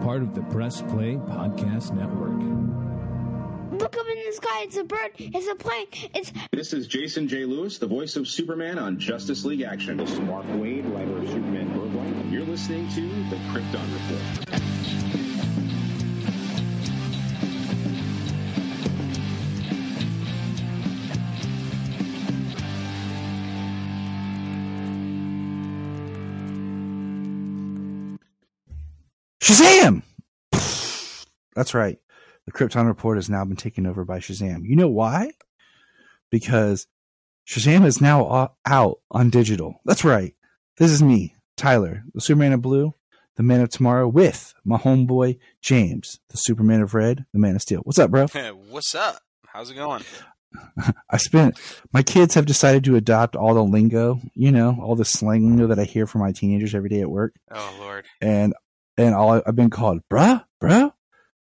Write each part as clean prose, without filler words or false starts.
part of the Press Play Podcast Network. Look up in the sky. It's a bird. It's a plane. This is Jason J. Lewis, the voice of Superman on Justice League Action. This is Mark Wade, writer of Superman Birthright. You're listening to The Krypton Report. Shazam! That's right. The Krypton Report has now been taken over by Shazam. You know why? Because Shazam is now out on digital. That's right. This is me, Tyler, the Superman of Blue, the Man of Tomorrow, with my homeboy, James, the Superman of Red, the Man of Steel. What's up, bro? What's up? How's it going? My kids have decided to adopt all the lingo, all the slang lingo that I hear from my teenagers every day at work. Oh, Lord. And I've been called, bruh,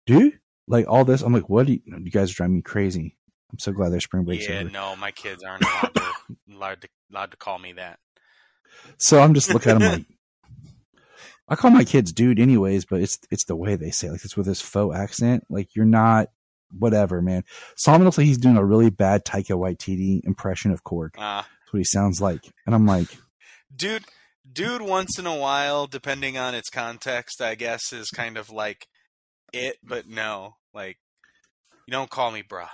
dude, like all this. I'm like, what do you guys are driving me crazy. I'm so glad their spring break's over. No, my kids aren't allowed to call me that. So I'm just looking at them like, I call my kids dude anyways, but it's the way they say it. Like it's with this faux accent. Like you're not whatever, man. Solomon looks like he's doing a really bad Taika Waititi impression of Korg. That's what he sounds like. And I'm like, dude, once in a while, depending on its context, I guess is kind of like it, but no, like you don't call me bruh.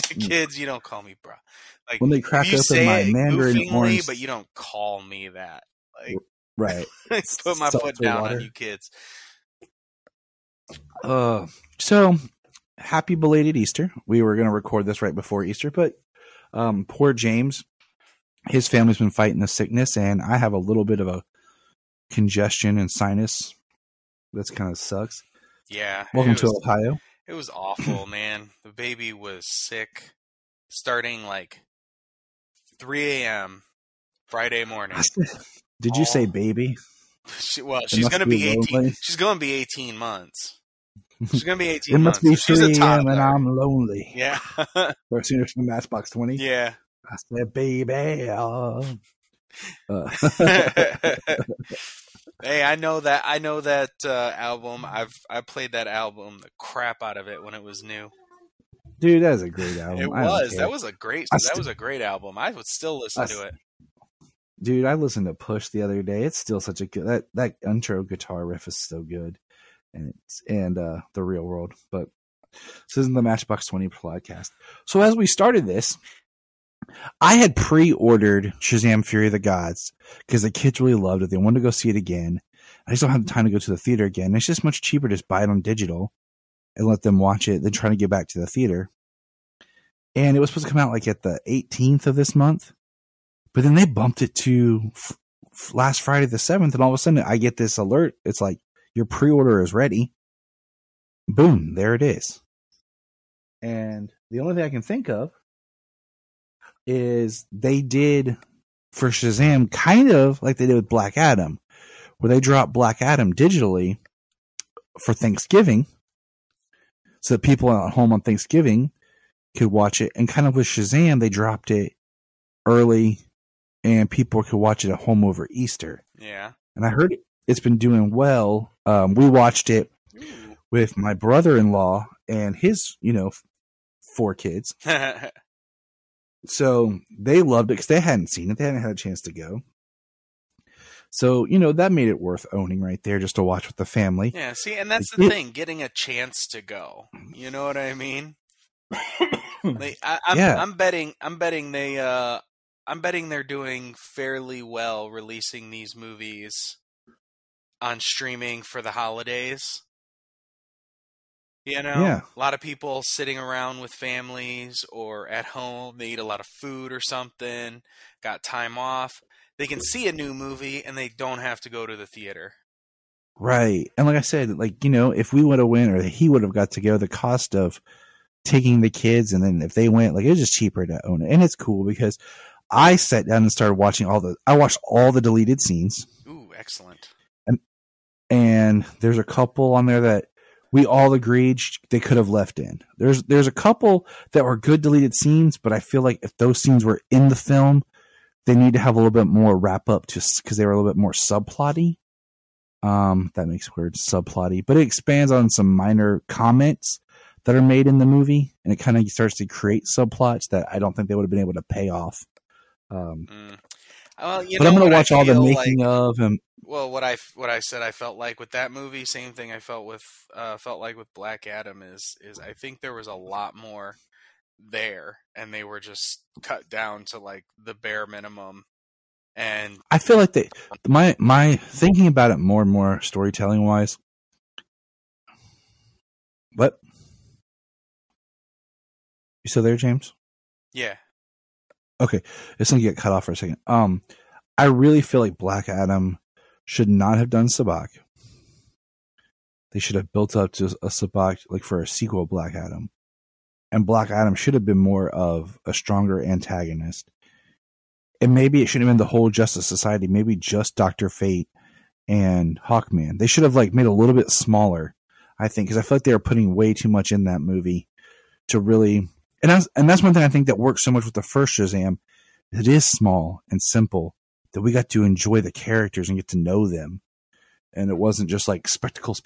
Kids, you don't call me bruh. Like when they crack open my Mandarin orange, but you don't call me that. Like, right. I put my foot down on you kids. So happy belated Easter. We were going to record this right before Easter, but poor James, his family's been fighting the sickness, and I have a little bit of a congestion and sinus. That's kind of sucks. Yeah. Welcome to Ohio. It was awful, man. The baby was sick starting like 3 a.m. Friday morning. Did you say baby? She's going to be 18. Lonely. She's going to be 18 months. She's going to be 18 it months. It must be 3 a.m. and I'm lonely. Yeah. Or seen from Matchbox 20. Yeah. I said, baby. Hey, I know that album. I played that album the crap out of it when it was new. Dude, that was a great album. It was. That was a great album. I would still listen to it. Dude, I listened to Push the other day. It's still such a good that intro guitar riff is so good. And The Real World. But this isn't the Matchbox 20 podcast. So as we started this, I had pre-ordered Shazam! Fury of the Gods because the kids really loved it. They wanted to go see it again. I just don't have the time to go to the theater again. It's just much cheaper to just buy it on digital and let them watch it than trying to get back to the theater. And it was supposed to come out like at the 18th of this month, but then they bumped it to last Friday the 7th, and all of a sudden I get this alert. It's like, your pre-order is ready. Boom, there it is. And the only thing I can think of is they did for Shazam kind of like they did with Black Adam, where they dropped Black Adam digitally for Thanksgiving so that people at home on Thanksgiving could watch it. And kind of with Shazam, they dropped it early and people could watch it at home over Easter. Yeah. And I heard it's been doing well. We watched it with my brother-in-law and his, 4 kids. So they loved it because they hadn't seen it. They hadn't had a chance to go. So, that made it worth owning right there just to watch with the family. Yeah, see, and that's the thing, getting a chance to go. You know what I mean? I'm betting they're doing fairly well releasing these movies on streaming for the holidays. A lot of people sitting around with families or at home, they eat a lot of food or something, got time off. They can see a new movie and they don't have to go to the theater. Right. And like I said, if we would have went or he would have got to go, the cost of taking the kids and then if they went, it was just cheaper to own it. And it's cool because I sat down and started watching I watched all the deleted scenes. Ooh, excellent. And there's a couple on there that we all agreed they could have left in. There's a couple that were good deleted scenes, but I feel like if those scenes were in the film, they need to have a little bit more wrap up just because they were a little bit more subplotty. That makes weird subplotty, but it expands on some minor comments that are made in the movie, and it kind of starts to create subplots that I don't think they would have been able to pay off. Well, but I'm going to watch all the making of and. Well, what I said I felt like with that movie, same thing I felt like with Black Adam is I think there was a lot more there, and they were just cut down to like the bare minimum. And I feel like my thinking about it more and more storytelling wise. What? You still there, James? Yeah. Okay, it's gonna get cut off for a second. I really feel like Black Adam should not have done Sabbac. They should have built up to a Sabbac like for a sequel, Black Adam, and Black Adam should have been more of a stronger antagonist. And maybe it shouldn't have been the whole Justice Society. Maybe just Dr. Fate and Hawkman. They should have like made it a little bit smaller, I think, because I feel like they were putting way too much in that movie to really. And that's one thing I think that works so much with the first Shazam. It is small and simple that we got to enjoy the characters and get to know them, and it wasn't just like spectacle.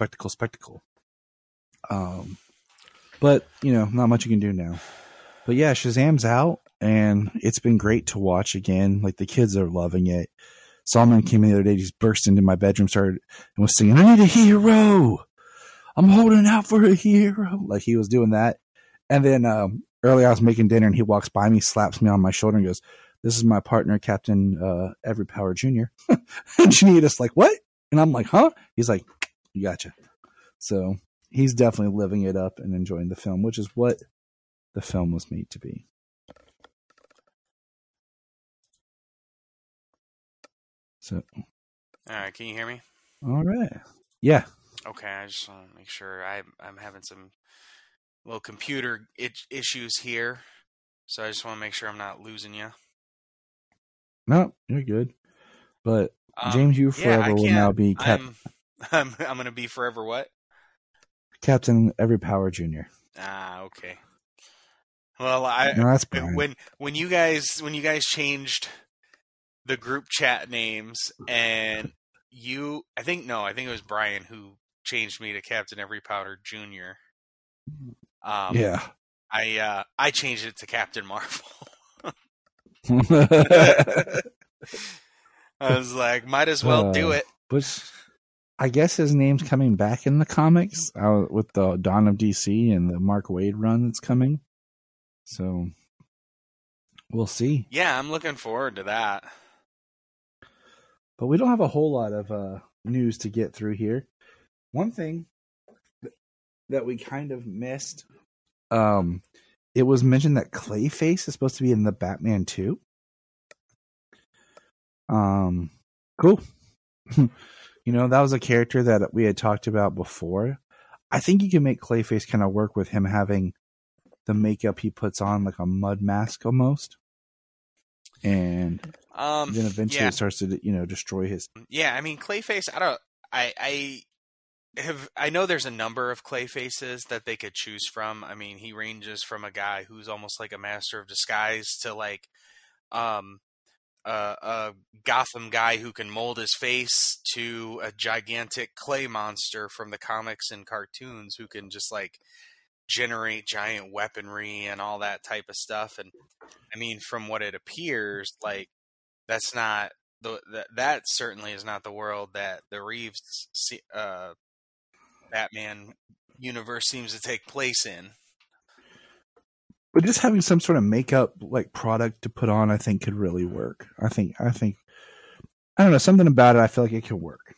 But not much you can do now. But yeah, Shazam's out. And it's been great to watch again. Like the kids are loving it. Solomon came in the other day, just burst into my bedroom, started and was singing, "I need a hero. I'm holding out for a hero." Like he was doing that. And then earlier I was making dinner and he walks by me, slaps me on my shoulder and goes, "This is my partner, Captain Every Power Jr." And Janita's like, "What?" And I'm like, "Huh?" He's like, "You gotcha." So he's definitely living it up and enjoying the film, which is what the film was made to be. So, all right, can you hear me? All right. Yeah. Okay, I just want to make sure I'm having some little computer issues here, so I just want to make sure I'm not losing you. No, you're good. But James, you forever will now be Captain. I'm going to be forever what? Captain Every Power Jr. Ah, okay. Well, no, that's Brian. when you guys changed the group chat names, and I think it was Brian who changed me to Captain Every Powder Jr. Yeah. I changed it to Captain Marvel. I was like, might as well do it. But I guess his name's coming back in the comics with the Dawn of DC and the Mark Waid run that's coming. So we'll see. Yeah, I'm looking forward to that. But we don't have a whole lot of news to get through here. One thing that we kind of missed, it was mentioned that Clayface is supposed to be in the Batman 2. Cool. That was a character that we had talked about before. I think you can make Clayface kind of work with him having the makeup he puts on, like a mud mask almost. And then eventually it starts to, destroy his. Yeah, I mean, Clayface. I know there's a number of Clayfaces that they could choose from. I mean, he ranges from a guy who's almost like a master of disguise to like, a Gotham guy who can mold his face to a gigantic clay monster from the comics and cartoons who can just like generate giant weaponry and all that type of stuff. And I mean, from what it appears, like that's not that certainly is not the world that the Reeves Batman universe seems to take place in. But just having some sort of makeup like product to put on, I think could really work. I think I don't know, something about it. I feel like it could work.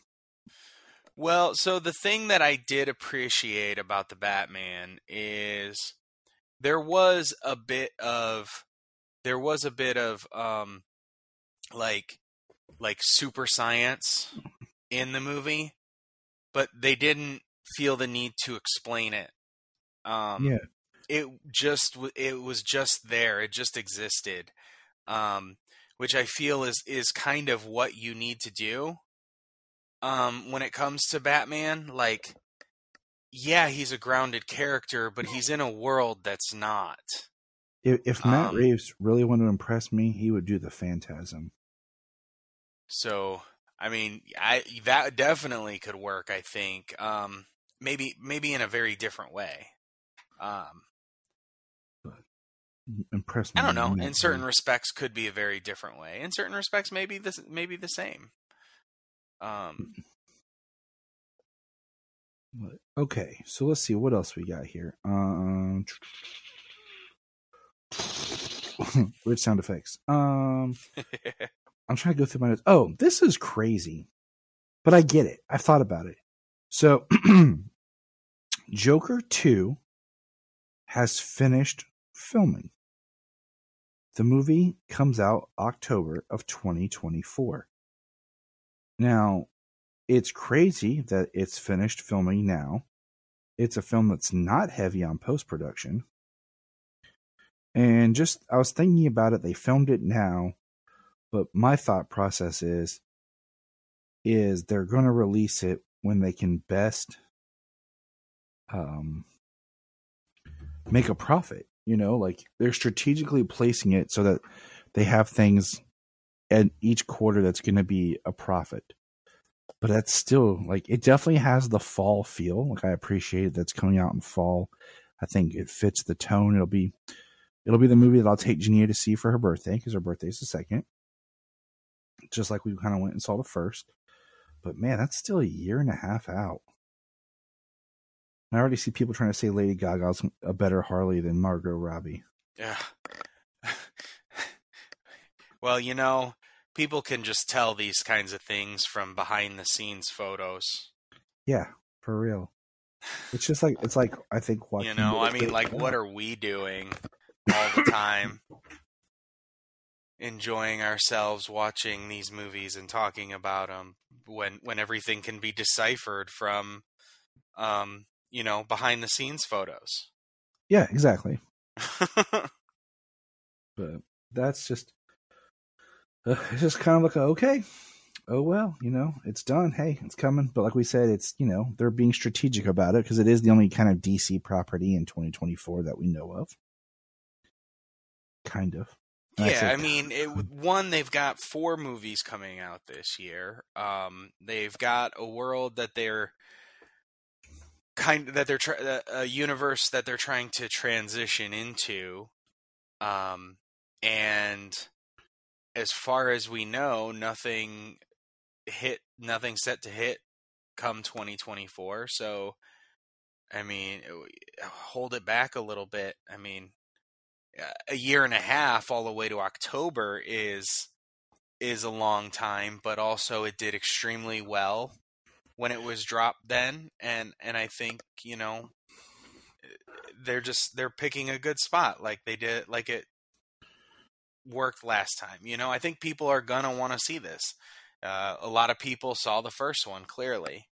Well, so the thing that I did appreciate about the Batman is there was a bit of like super science in the movie, but they didn't feel the need to explain it. Yeah. It was just there. It just existed, which I feel is kind of what you need to do when it comes to Batman. Like, yeah, he's a grounded character, but he's in a world that's not. If Matt Reeves really wanted to impress me, he would do the Phantasm. So I mean, that definitely could work. I think maybe in a very different way. Impress me. I don't know. In certain respects, could be a very different way. In certain respects, maybe the same. Okay, so let's see what else we got here. Weird sound effects. I'm trying to go through my notes. Oh, this is crazy, but I get it. I've thought about it. So, Joker 2 has finished filming. The movie comes out October of 2024. Now, it's crazy that it's finished filming now. It's a film that's not heavy on post-production. And just, I was thinking about it, they filmed it now, but my thought process is they're going to release it when they can best make a profit. You know, like they're strategically placing it so that they have things at each quarter that's going to be a profit. But that's still, like, it definitely has the fall feel. Like, I appreciate that's coming out in fall. I think it fits the tone. It'll be the movie that I'll take Jania to see for her birthday, because her birthday is the 2nd. Just like we kind of went and saw the 1st. But man, that's still a year and a half out. I already see people trying to say Lady Gaga's a better Harley than Margot Robbie. Yeah. Well, you know, people can just tell these kinds of things from behind the scenes photos. Yeah, for real. It's just like, I think watching. You know, I mean, like, what are we doing all the time? Enjoying ourselves watching these movies and talking about them when everything can be deciphered from, you know, behind the scenes photos. Yeah, exactly. But that's just, it's just kind of like, okay, oh well, you know, it's done. Hey, it's coming. But like we said, it's, you know, they're being strategic about it because it is the only kind of DC property in 2024 that we know of. Kind of. Yeah, I mean, they've got 4 movies coming out this year. They've got a world that they're a universe that they're trying to transition into, and as far as we know, nothing set to hit come 2024. So, I mean, hold it back a little bit. I mean, a year and a half all the way to October is a long time, but also it did extremely well when it was dropped then, and I think, you know, they're picking a good spot like they did, like it worked last time. You know, I think people are gonna want to see this. A lot of people saw the first one clearly,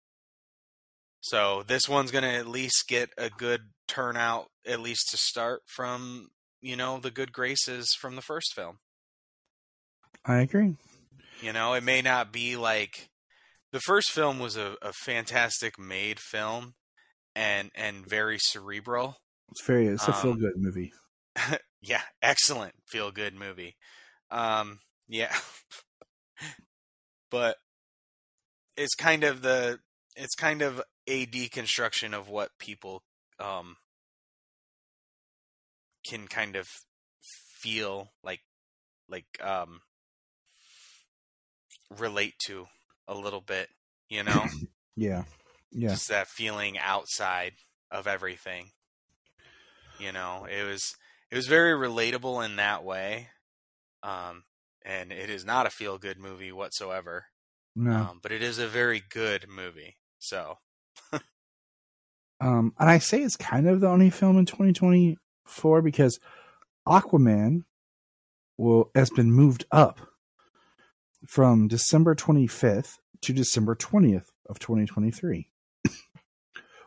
so this one's gonna at least get a good turnout, at least to start, from, you know, the good graces from the first film. I agree. You know, it may not be like the first film was a fantastic made film and very cerebral. It's a feel good movie. Yeah, excellent feel good movie. Yeah. But it's kind of a deconstruction of what people can kind of feel like relate to a little bit, you know? Yeah. Just that feeling outside of everything. You know, it was very relatable in that way. And it is not a feel good movie whatsoever. No. But it is a very good movie. So and I say it's kind of the only film in 2024 because Aquaman has been moved up from December 25th to December 20th of 2023,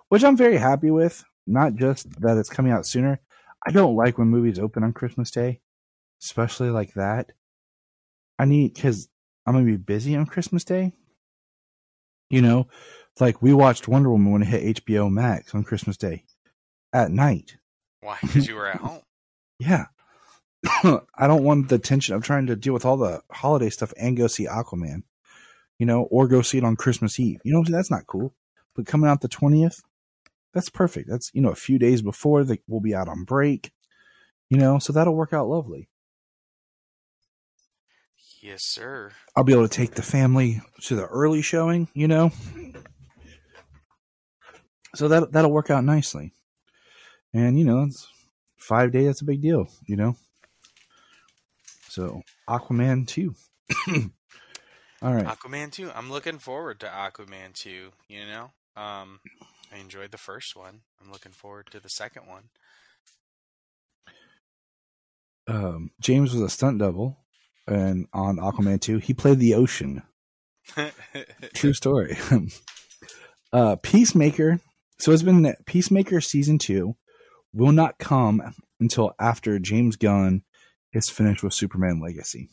which I'm very happy with. Not just that it's coming out sooner. I don't like when movies open on Christmas Day, especially like that. Because I'm going to be busy on Christmas Day. You know, like we watched Wonder Woman when it hit HBO Max on Christmas Day at night. Why? Because you were at home. Yeah. I don't want the tension of trying to deal with all the holiday stuff and go see Aquaman. or go see it on Christmas Eve. That's not cool. But coming out the 20th, that's perfect. That's, a few days before we'll be out on break, so that'll work out lovely. Yes, sir. I'll be able to take the family to the early showing, So that'll work out nicely. And, it's 5 days. That's a big deal, So Aquaman 2. All right. Aquaman 2. I'm looking forward to Aquaman 2, I enjoyed the first one. I'm looking forward to the second one. James was a stunt double, and on Aquaman 2, he played the ocean. True story. Peacemaker. So it's been Peacemaker season 2 will not come until after James Gunn is finished with Superman Legacy.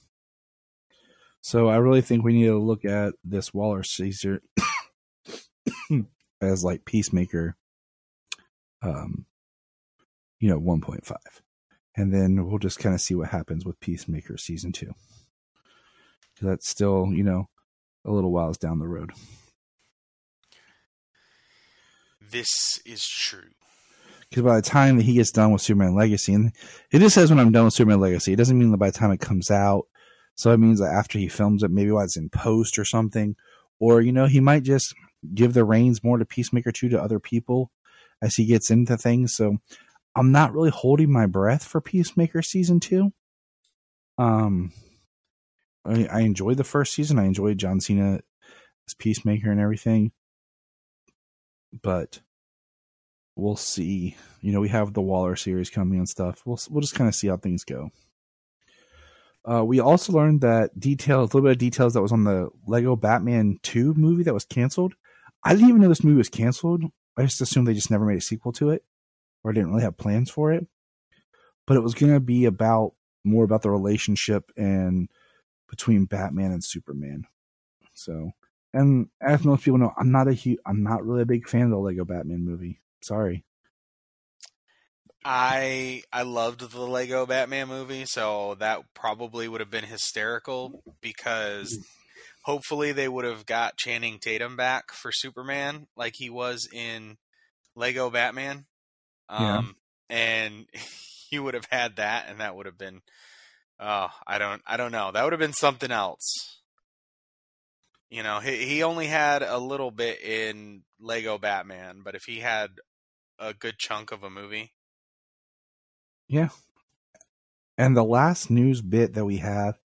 So I really think we need to look at this Waller Caesar as like Peacemaker, 1.5. And then we'll just kind of see what happens with Peacemaker season 2. That's still, a little whiles down the road. This is true. Because by the time that he gets done with Superman Legacy, and it just says when I'm done with Superman Legacy, it doesn't mean that by the time it comes out. So it means that after he films it, maybe while it's in post or something, or, he might just give the reins more to Peacemaker 2 to other people as he gets into things. So I'm not really holding my breath for Peacemaker season 2. I enjoyed the first season. I enjoyed John Cena as Peacemaker and everything. But we'll see. We have the Waller series coming and stuff. We'll just kind of see how things go. We also learned that a little bit of details that was on the Lego Batman 2 movie that was canceled. I didn't even know this movie was canceled. I just assumed they just never made a sequel to it, or didn't really have plans for it. But it was going to be more about the relationship between Batman and Superman. So, and as most people know, I'm not really a big fan of the Lego Batman movie. Sorry. I loved the Lego Batman movie, so that probably would have been hysterical because hopefully they would have got Channing Tatum back for Superman like he was in Lego Batman. And he would have had that, and that would have been I don't know. That would have been something else. He only had a little bit in Lego Batman, but if he had a good chunk of a movie. Yeah. And the last news bit that we have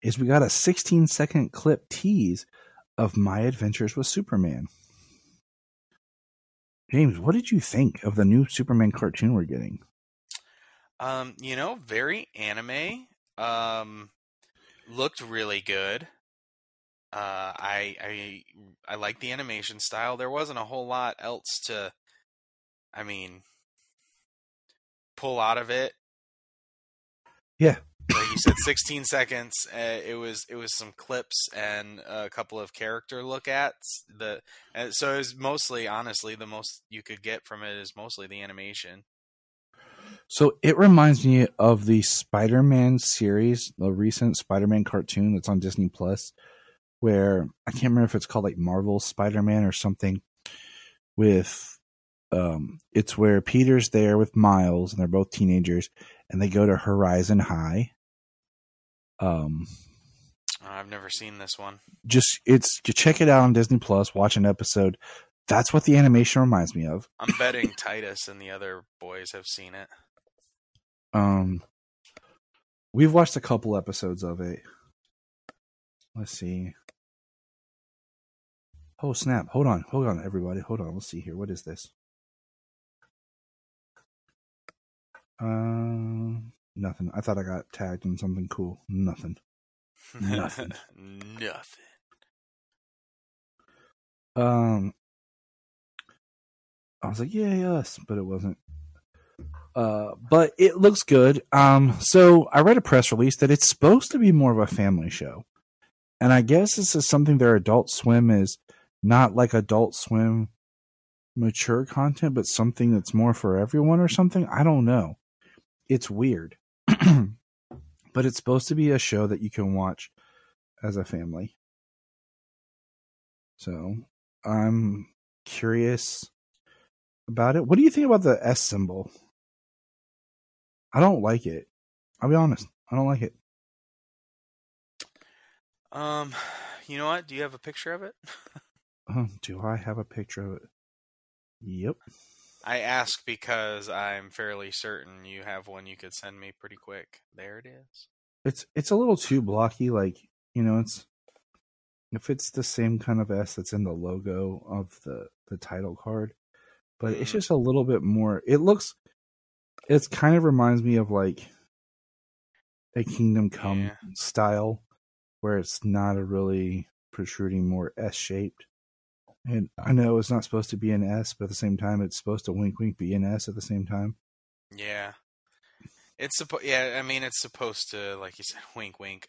is we got a 16-second clip tease of My Adventures with Superman. James, what did you think of the new Superman cartoon we're getting? Very anime. Looked really good. I like the animation style. There wasn't a whole lot else to, pull out of it. Yeah. Like you said, 16 seconds. It was some clips and a couple of character look ats. So it was mostly, honestly, the most you could get from it is mostly the animation. So it reminds me of the Spider-Man series, the recent Spider-Man cartoon that's on Disney Plus, where I can't remember if it's called like Marvel Spider-Man or something. With it's where Peter's there with Miles and they're both teenagers and they go to Horizon High. I've never seen this one. Check it out on Disney Plus, watch an episode. That's what the animation reminds me of. I'm betting Titus and the other boys have seen it. We've watched a couple episodes of it. Let's see. Oh snap! Hold on, everybody. Hold on. Let's see here. What is this? Nothing. I thought I got tagged in something cool. Nothing. Nothing. I was like, yes, but it wasn't. But it looks good. So I read a press release that it's supposed to be more of a family show. And I guess this is something their Adult Swim is not like Adult Swim mature content, but something that's more for everyone or something. I don't know. It's weird. But it's supposed to be a show that you can watch as a family. So I'm curious about it. What do you think about the S symbol? I don't like it. I'll be honest. I don't like it. You know what? Do you have a picture of it? Do I have a picture of it? Yep. I ask because I'm fairly certain you have one you could send me pretty quick. There it is. It's a little too blocky. Like, it's if it's the same kind of S that's in the logo of the title card, but it's just a little bit more. It kind of reminds me of like a Kingdom Come style, where it's not a really protruding, more S shaped. And I know it's not supposed to be an S, but at the same time, it's supposed to wink be an S at the same time. Yeah, it's it's supposed to, like you said, wink.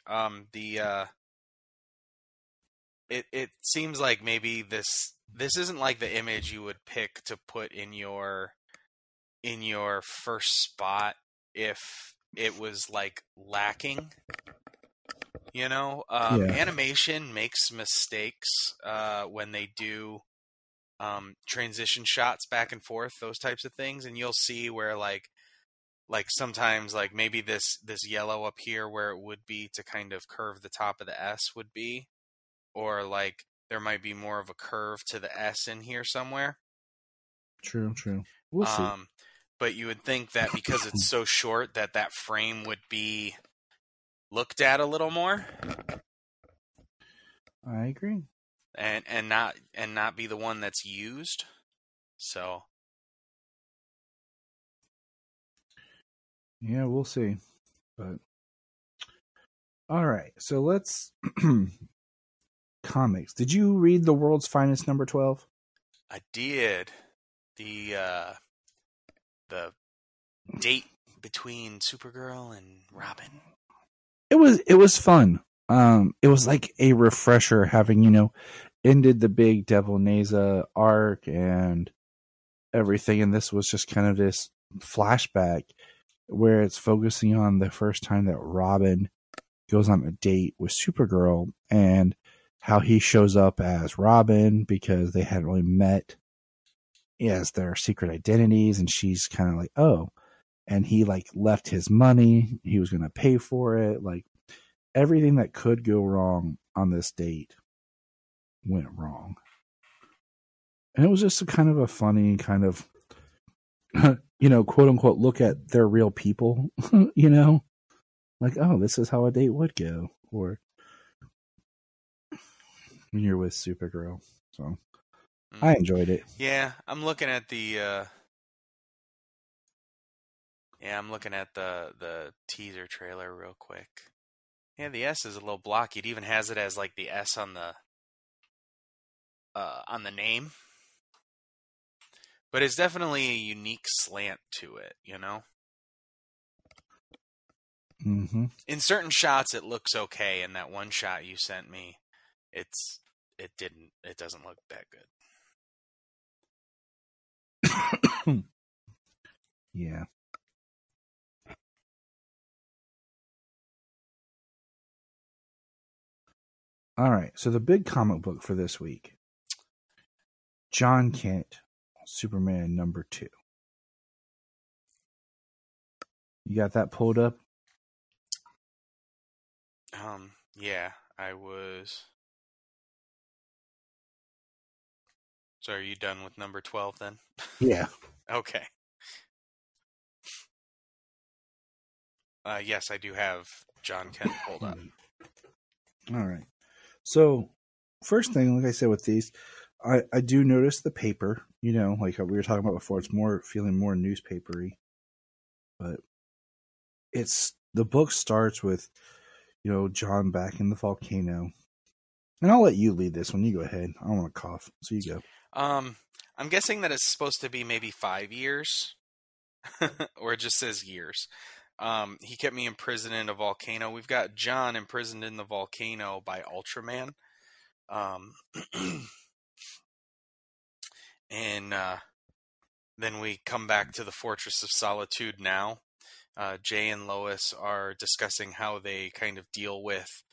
It seems like maybe this isn't like the image you would pick to put in your first spot if it was like lacking. Animation makes mistakes when they do transition shots back and forth, those types of things, and you'll see where like sometimes like maybe this yellow up here where it would be to kind of curve the top of the S would be, or like there might be more of a curve to the S in here somewhere. True. We'll see. But you would think that because it's so short that frame would be looked at a little more. I agree. And not be the one that's used. So yeah, we'll see. But all right, so let's comics. Did you read The World's Finest number 12? I did. The date between Supergirl and Robin. It was fun. It was like a refresher having, ended the big Devil Neza arc and everything, and this was just kind of this flashback where it's focusing on the first time that Robin goes on a date with Supergirl and how he shows up as Robin because they hadn't really met as their secret identities, and she's kind of like, oh, and he like left his money, he was going to pay for it, like everything that could go wrong on this date went wrong. And it was just a kind of a funny kind of, quote unquote, look at their real people, like, oh, this is how a date would go, or when you're with Supergirl. So I enjoyed it. Yeah, I'm looking at the teaser trailer real quick. Yeah, the S is a little blocky. It even has it as like the S on the name. But it's definitely a unique slant to it, Mm-hmm. In certain shots it looks okay, and that one shot you sent me, it doesn't look that good. Yeah. All right, so the big comic book for this week, John Kent, Superman number 2. You got that pulled up? Yeah, I was. So are you done with number 12 then? Yeah. Okay. Yes, I do have John Kent pulled up. All right. So, first thing, like I said with these, I do notice the paper, like we were talking about before, it's feeling more newspapery. But the book starts with, John back in the volcano. And I'll let you lead this one. You go ahead. I don't want to cough. So you go. I'm guessing that it's supposed to be maybe 5 years. Or it just says years. He kept me imprisoned in a volcano. We've got John imprisoned in the volcano by Ultraman. And then we come back to the Fortress of Solitude now. Jay and Lois are discussing how they kind of deal with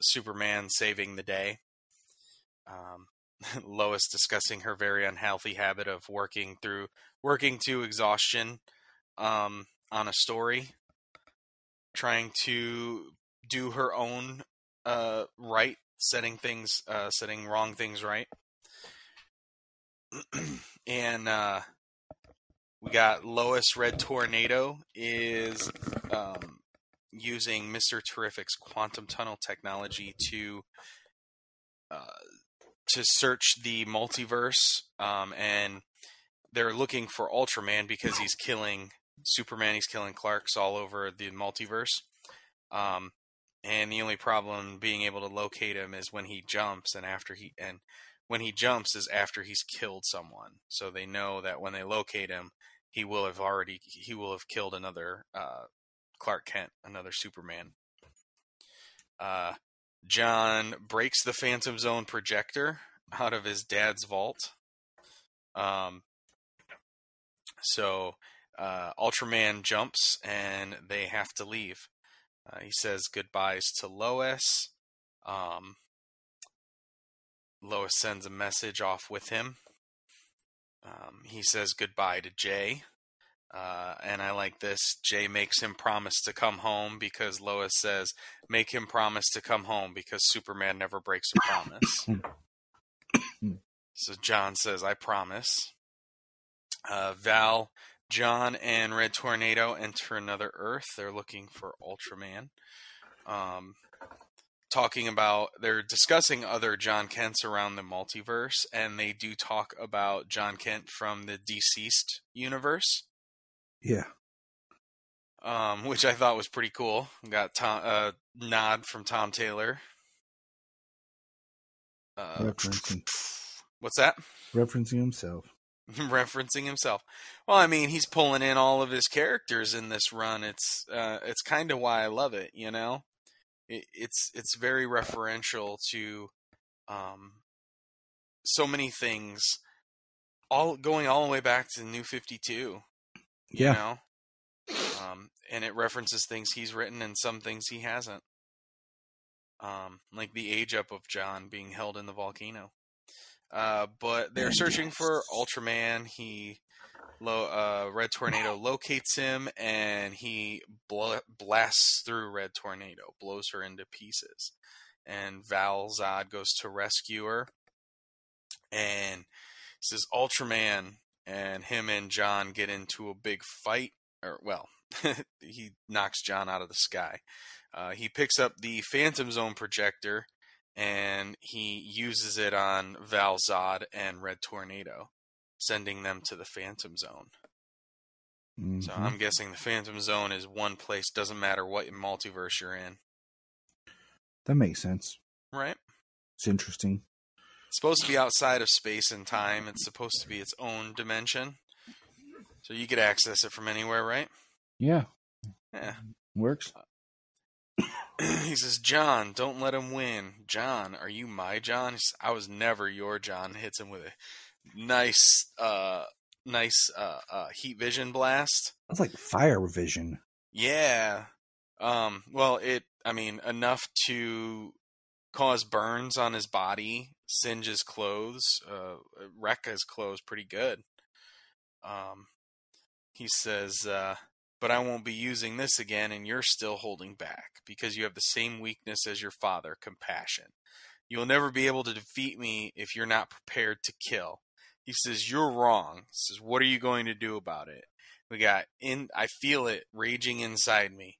Superman saving the day. Lois discussing her very unhealthy habit of working to exhaustion on a story, trying to do her own right, setting wrong things right. And we got Lois. Red Tornado is using Mr. Terrific's quantum tunnel technology to search the multiverse, and they're looking for Ultraman because he's killing Superman, he's killing Clarks all over the multiverse. And the only problem being able to locate him is when he jumps, and when he jumps is after he's killed someone. So they know that when they locate him, he will have killed another Clark Kent, another Superman. John breaks the Phantom Zone projector out of his dad's vault. So Ultraman jumps and they have to leave. He says goodbyes to Lois. Lois sends a message off with him. He says goodbye to Jay. And I like this. Jay makes him promise to come home because Lois says, make him promise to come home because Superman never breaks a promise. So John says, I promise. Val, John, and Red Tornado enter another Earth. They're looking for Ultraman. They're discussing other John Kents around the multiverse, and they do talk about John Kent from the Deceased universe. Yeah. Which I thought was pretty cool. Got nod from Tom Taylor. Referencing. What's that? Referencing himself. Referencing himself. Well, I mean, he's pulling in all of his characters in this run. It's kind of why I love it. You know, it's very referential to so many things, all going all the way back to the New 52. Yeah. You know? And it references things he's written and some things he hasn't. Like the age up of John being held in the volcano. But they're searching for Ultraman. Red Tornado locates him, and he blasts through Red Tornado, blows her into pieces. And Val Zod goes to rescue her, and says Ultraman, and him and John get into a big fight. He knocks John out of the sky. He picks up the Phantom Zone projector, and he uses it on Val Zod and Red Tornado, sending them to the Phantom Zone. Mm-hmm. So I'm guessing the Phantom Zone is one place, doesn't matter what multiverse you're in. That makes sense. Right? It's interesting. It's supposed to be outside of space and time. It's supposed to be its own dimension. So you could access it from anywhere, right? Yeah. Yeah. Works. He says, John, don't let him win. John, are you my John? He says, I was never your John. Hits him with a nice heat vision blast. That's like fire vision. Yeah. Enough to cause burns on his body, singe his clothes, wreck his clothes pretty good. He says, but I won't be using this again, and you're still holding back because you have the same weakness as your father, compassion. You'll never be able to defeat me if you're not prepared to kill. He says, you're wrong. He says, what are you going to do about it? I feel it raging inside me.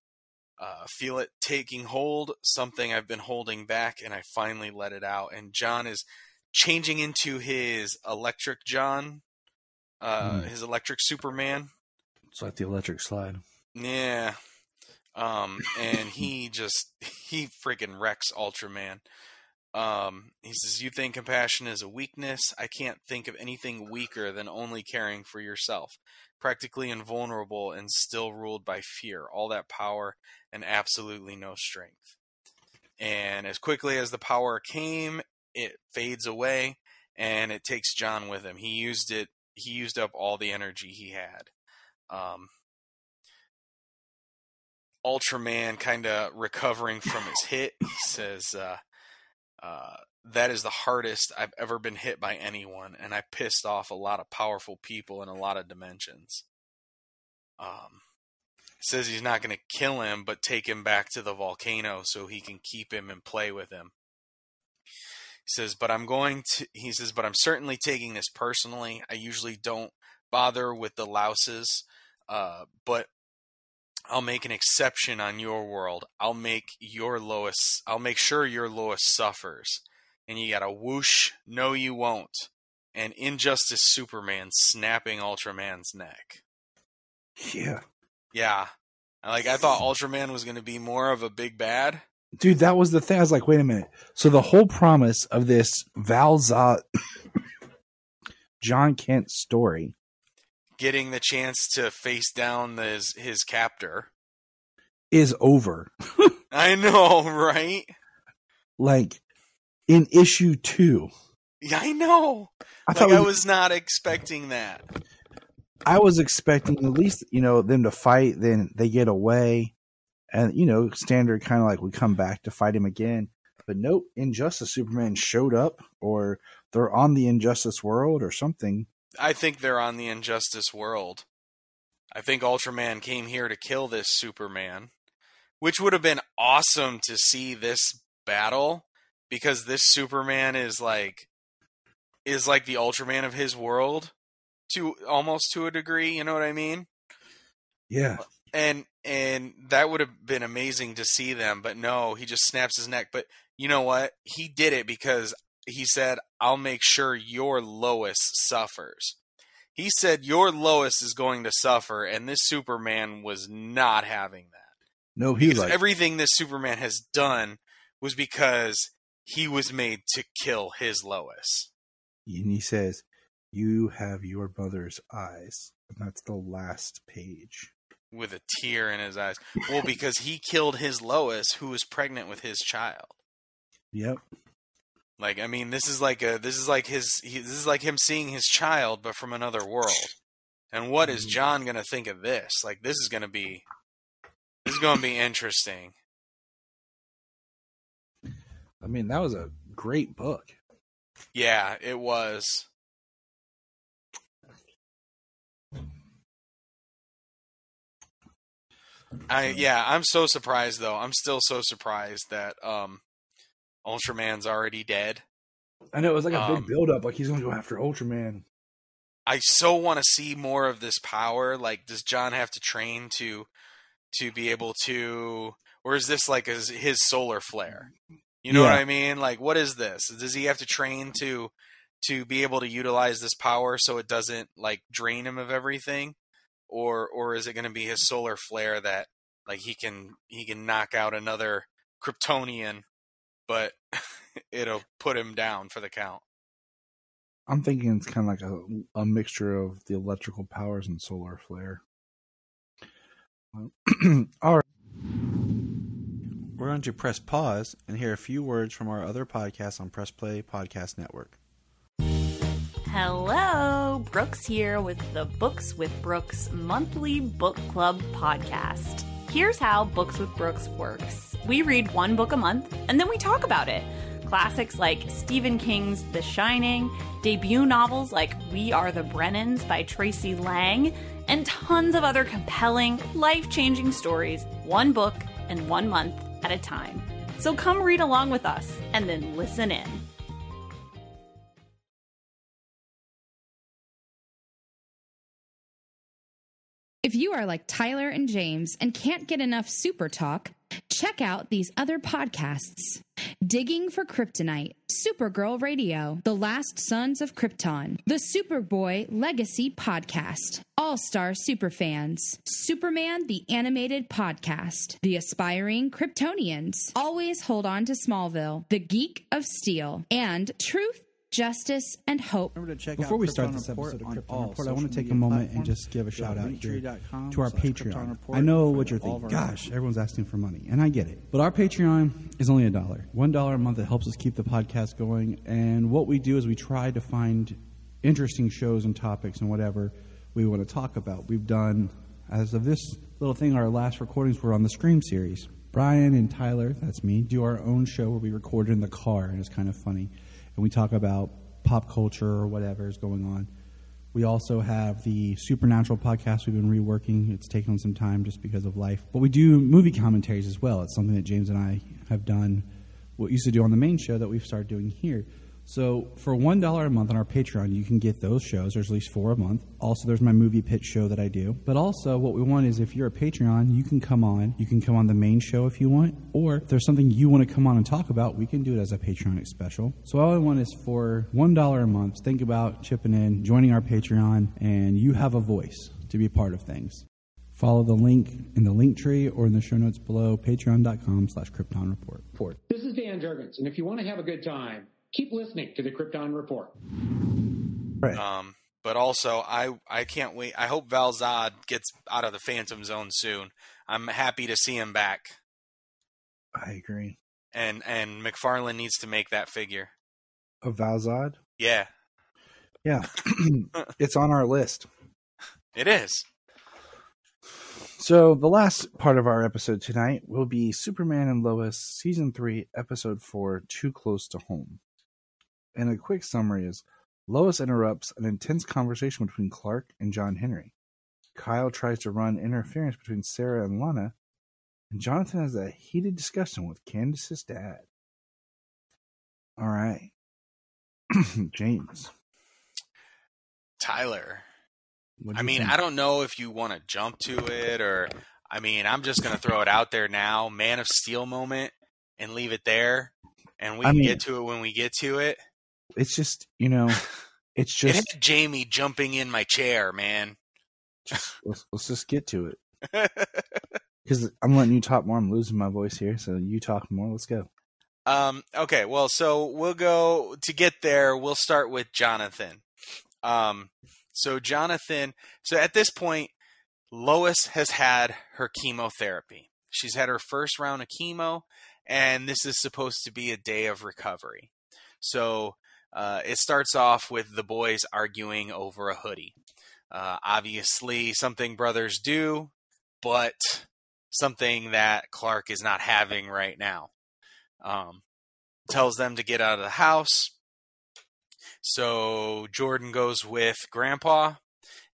Feel it taking hold, something I've been holding back, and I finally let it out. And John is changing into his electric John, his electric Superman. It's like the electric slide. Yeah. And he freaking wrecks Ultraman. He says, you think compassion is a weakness? I can't think of anything weaker than only caring for yourself. Practically invulnerable and still ruled by fear. All that power and absolutely no strength. And as quickly as the power came, it fades away, and it takes John with him. He used up all the energy he had. Ultraman kind of recovering from his hit. He says, that is the hardest I've ever been hit by anyone, and I pissed off a lot of powerful people in a lot of dimensions. Says he's not going to kill him, but take him back to the volcano so he can keep him and play with him. He says, but I'm certainly taking this personally. I usually don't bother with the louses, but I'll make an exception on your world. I'll make sure your Lois suffers. And you got a whoosh, no you won't. And Injustice Superman snapping Ultraman's neck. Yeah. Yeah. I thought Ultraman was going to be more of a big bad. Dude, that was the thing. I was like, wait a minute. So the whole promise of this Val Zod John Kent story, getting the chance to face down his captor, is over. I know, right? Like, in issue 2. Yeah, I know. I was not expecting that. I was expecting at least, them to fight, then they get away, and, standard kind of like we come back to fight him again. But nope, Injustice Superman showed up, or they're on the Injustice world or something. I think they're on the Injustice world. I think Ultraman came here to kill this Superman, which would have been awesome to see this battle, because this Superman is like the Ultraman of his world, almost to a degree, you know what I mean? Yeah. And that would have been amazing to see them, but no, he just snaps his neck. But you know what? He did it because he said, I'll make sure your Lois suffers. He said your Lois is going to suffer, and this Superman was not having that. No, everything this Superman has done was because he was made to kill his Lois. And he says, you have your mother's eyes. And that's the last page. With a tear in his eyes. Well, because he killed his Lois, who was pregnant with his child. Yep. This is like him seeing his child, but from another world. And what is John gonna think of this? This is gonna be interesting. That was a great book. Yeah, it was. I'm so surprised though. I'm still so surprised that Ultraman's already dead. I know, it was like a big build up, like he's gonna go after Ultraman. I so want to see more of this power. Does John have to train to be able to, or is this like his solar flare? You know what I mean? What is this? Does he have to train to be able to utilize this power so it doesn't drain him of everything? Or is it going to be his solar flare that he can knock out another Kryptonian, but it'll put him down for the count? I'm thinking it's kind of like a mixture of the electrical powers and solar flare. All right. We're going to press pause and hear a few words from our other podcasts on Press Play Podcast Network. Hello, Brooks here with the Books with Brooks monthly book club podcast. Here's how Books with Brooks works. We read one book a month, and then we talk about it. Classics like Stephen King's The Shining, debut novels like We Are the Brennans by Tracy Lang, and tons of other compelling, life-changing stories, one book and 1 month at a time. So come read along with us, and then listen in. If you are like Tyler and James and can't get enough super talk, check out these other podcasts. Digging for Kryptonite, Supergirl Radio, The Last Sons of Krypton, the Superboy Legacy Podcast, All-Star Superfans, Superman the Animated Podcast, The Aspiring Kryptonians, Always Hold On to Smallville, The Geek of Steel, and Truth, Justice, and Hope. Before we start this episode of Krypton Report, I want to take a moment and just give a shout out here to our Patreon. I know what you're thinking. Gosh, everyone's asking for money, and I get it. But our Patreon is only $1. $1 a month that helps us keep the podcast going. And what we do is we try to find interesting shows and topics and whatever we want to talk about. We've done, as of this little thing, our last recordings were on the Scream series. Brian and Tyler, that's me, do our own show where we record in the car, and it's kind of funny. And we talk about pop culture or whatever is going on. We also have the Supernatural podcast we've been reworking. It's taken on some time just because of life. But we do movie commentaries as well. It's something that James and I have done, what we used to do on the main show that we've started doing here. So for $1 a month on our Patreon, you can get those shows. There's at least 4 a month. Also, there's my movie pitch show that I do. But also, what we want is if you're a Patreon, you can come on. You can come on the main show if you want. Or if there's something you want to come on and talk about, we can do it as a Patreon special. So all I want is for $1 a month, think about chipping in, joining our Patreon, and you have a voice to be a part of things. Follow the link in the link tree or in the show notes below, patreon.com/Krypton Report. This is Dan Jurgens, and if you want to have a good time, keep listening to the Krypton Report. Right. But also, I can't wait. I hope Val-Zod gets out of the Phantom Zone soon. I'm happy to see him back. I agree. And McFarlane needs to make that figure. Of Val-Zod? Yeah. Yeah. It's on our list. It is. So the last part of our episode tonight will be Superman and Lois, Season 3, Episode 4, Too Close to Home. And a quick summary is, Lois interrupts an intense conversation between Clark and John Henry. Kyle tries to run interference between Sarah and Lana, and Jonathan has a heated discussion with Candace's dad. All right. James. Tyler. I mean, I don't know if you want to jump to it or, I mean, I'm just going to throw it out there now. Man of Steel moment and leave it there. And we can get to it when we get to it. It's just, you know, it's just. It had Jamie jumping in my chair, man. Let's just get to it. Because I'm letting you talk more. I'm losing my voice here. So you talk more. Let's go. Okay. Well, so we'll go to get there. We'll start with Jonathan. So Jonathan, at this point, Lois has had her chemotherapy. She's had her first round of chemo, and this is supposed to be a day of recovery. So it starts off with the boys arguing over a hoodie. Obviously, something brothers do, but something that Clark is not having right now. Tells them to get out of the house. So Jordan goes with Grandpa,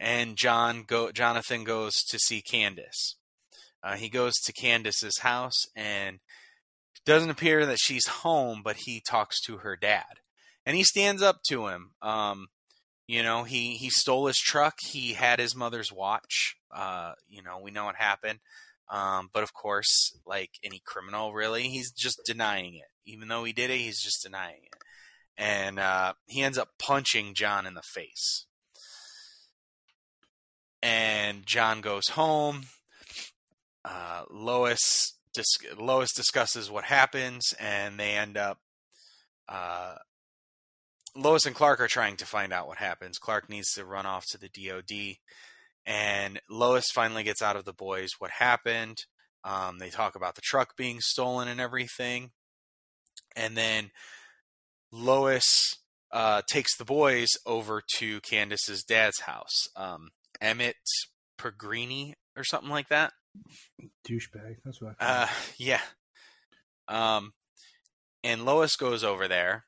and Jonathan goes to see Candace. He goes to Candace's house, and it doesn't appear that she's home, but he talks to her dad. And he stands up to him. You know, he stole his truck. He had his mother's watch. You know, we know what happened. But of course, like any criminal, really, he's just denying it. Even though he did it, he's just denying it. And he ends up punching John in the face. And John goes home. Lois discusses what happens, and they end up. Lois and Clark are trying to find out what happens. Clark needs to run off to the DOD, and Lois finally gets out of the boys what happened. They talk about the truck being stolen and everything, and then Lois takes the boys over to Candace's dad's house. Emmett Pegrini or something like that. Douchebag. That's what yeah. And Lois goes over there.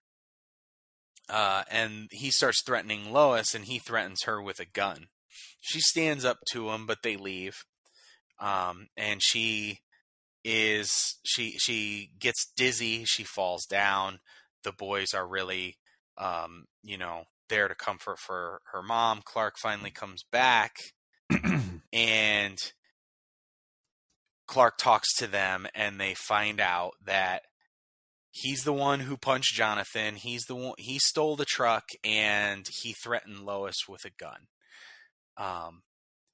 And he starts threatening Lois, and he threatens her with a gun. She stands up to him, but they leave. And she gets dizzy. She falls down. The boys are really, you know, there to comfort for her mom. Clark finally comes back, and Clark talks to them, and they find out that he's the one who punched Jonathan. He stole the truck, and he threatened Lois with a gun.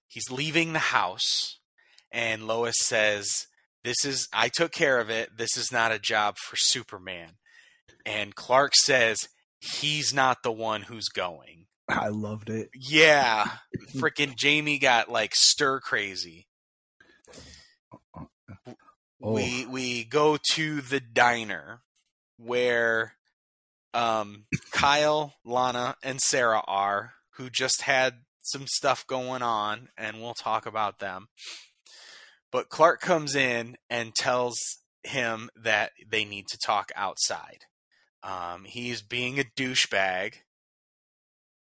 He's leaving the house, and Lois says, I took care of it. This is not a job for Superman. And Clark says, he's not the one who's going. I loved it. Yeah. Freaking Jamie got like stir crazy. Oh. We go to the diner where Kyle, Lana, and Sarah are, who just had some stuff going on, and we'll talk about them. But Clark comes in and tells him that they need to talk outside. He's being a douchebag.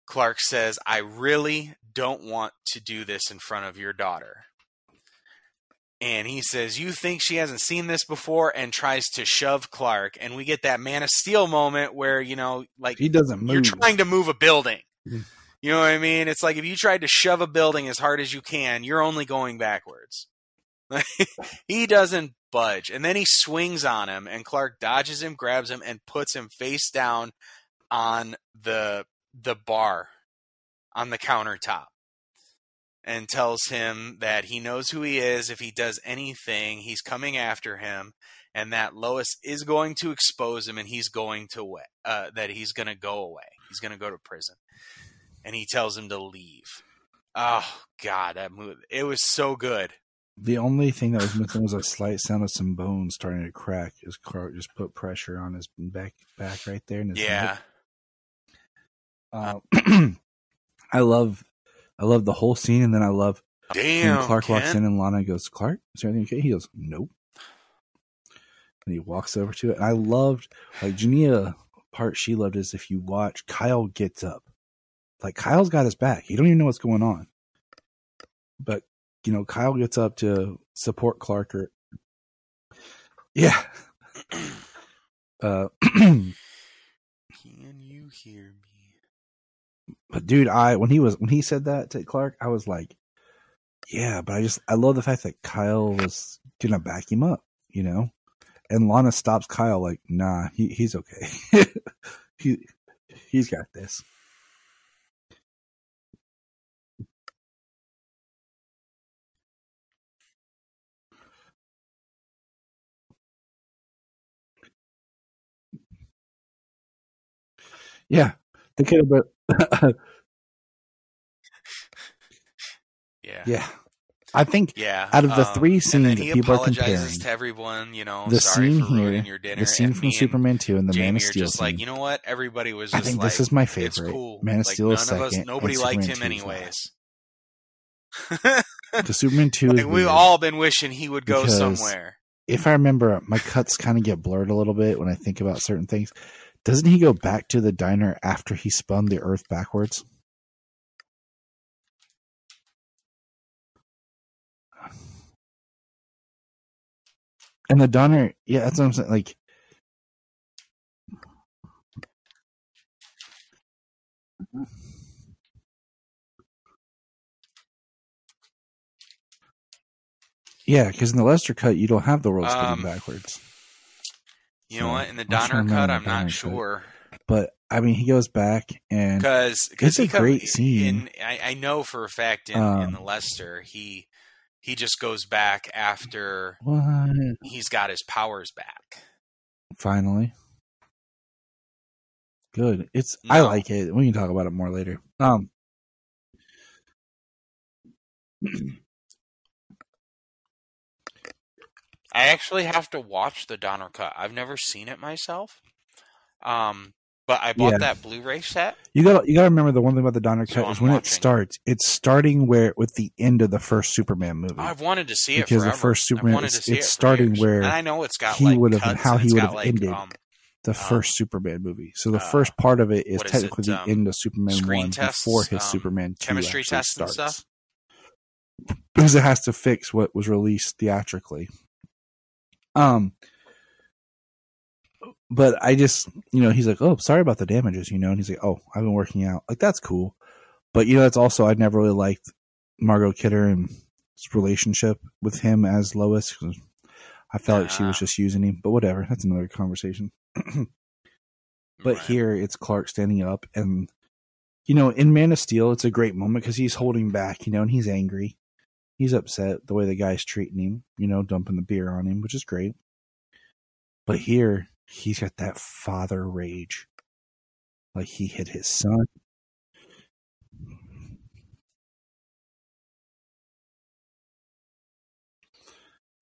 Clark says, I really don't want to do this in front of your daughter. And he says, you think she hasn't seen this before, and tries to shove Clark. And we get that Man of Steel moment where, you know, like he doesn't move. You're trying to move a building. You know what I mean? It's like if you tried to shove a building as hard as you can, you're only going backwards. He doesn't budge. And then he swings on him, and Clark dodges him, grabs him, and puts him face down on the bar, on the countertop, and tells him that he knows who he is. If he does anything, he's coming after him, and that Lois is going to expose him, and he's going to that he's going to go away. He's going to go to prison. And he tells him to leave. Oh, God, that movie. It was so good. The only thing that was missing was a slight sound of some bones starting to crack as Clark just put pressure on his back right there. In his neck. I love the whole scene, and then I love when Clark walks in and Lana goes, Clark, is everything okay? He goes, nope. And he walks over to it. And I loved, like, Jania part she loved is if you watch, Kyle gets up. Like, Kyle's got his back. You don't even know what's going on. But, you know, Kyle gets up to support Clark. Yeah. Can you hear me? But dude, when he said that to Clark, I was like, yeah, but I love the fact that Kyle was gonna back him up, you know? And Lana stops Kyle like, nah, he's okay. He's got this. Yeah, they could have been. Yeah. I think out of the three scenes that people are comparing, to everyone, you know, the sorry scene for here, ruining your dinner, the scene from Superman 2, and the Jamie Man of Steel just scene. like, you know what? Everybody was just I think like, this is my favorite. It's cool. Man of like, Steel is none of us, second. nobody and liked Superman him 2 is anyways. The Superman 2 is like, we've all been wishing he would go somewhere. If I remember, my cuts kind of get blurred a little bit when I think about certain things. Doesn't he go back to the diner after he spun the Earth backwards? And the diner, yeah, that's what I'm saying. Like, yeah, because in the Lester cut, you don't have the world spinning backwards. You know what? In the Donner cut, I'm not sure. But I mean, he goes back, and it's a great scene. I know for a fact in the Lester, he just goes back after he's got his powers back. Finally, good. I like it. We can talk about it more later. I actually have to watch the Donner cut. I've never seen it myself. But I bought that Blu-ray set. You gotta remember the one thing about the Donner cut is when it starts, it's starting with the end of the first Superman movie. I've wanted to see it because forever. The first Superman, it's starting where and I know it's got he would have ended the first Superman movie. So the first part of it is technically the end of Superman 1 before his Superman 2 chemistry tests starts. And stuff. Because it has to fix what was released theatrically. But I just, he's like, oh, sorry about the damages, and he's like, oh, I've been working out. Like, that's cool. But, that's also, I'd never really liked Margot Kidder and his relationship with him as Lois. I felt like she was just using him. But whatever. That's another conversation. But here, it's Clark standing up. And, in Man of Steel, it's a great moment because he's holding back, and he's angry. He's upset the way the guy's treating him, dumping the beer on him, which is great. But here, he's got that father rage. Like he hit his son.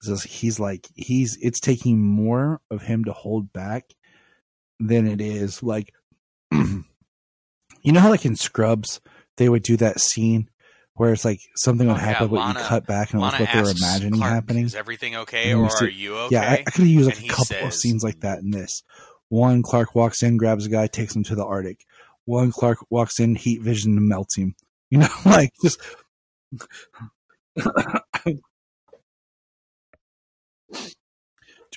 It's taking more of him to hold back than it is like, how like in Scrubs, they would do that scene where it's like something would happen, but Lana, you cut back and it was Lana what they were asks imagining Clark, happening. Is everything okay, or are you okay? Yeah, I could have used like And a he couple of says- scenes like that in this. One, Clark walks in, grabs a guy, takes him to the Arctic. One, Clark walks in, heat vision, and melts him. You know, like just.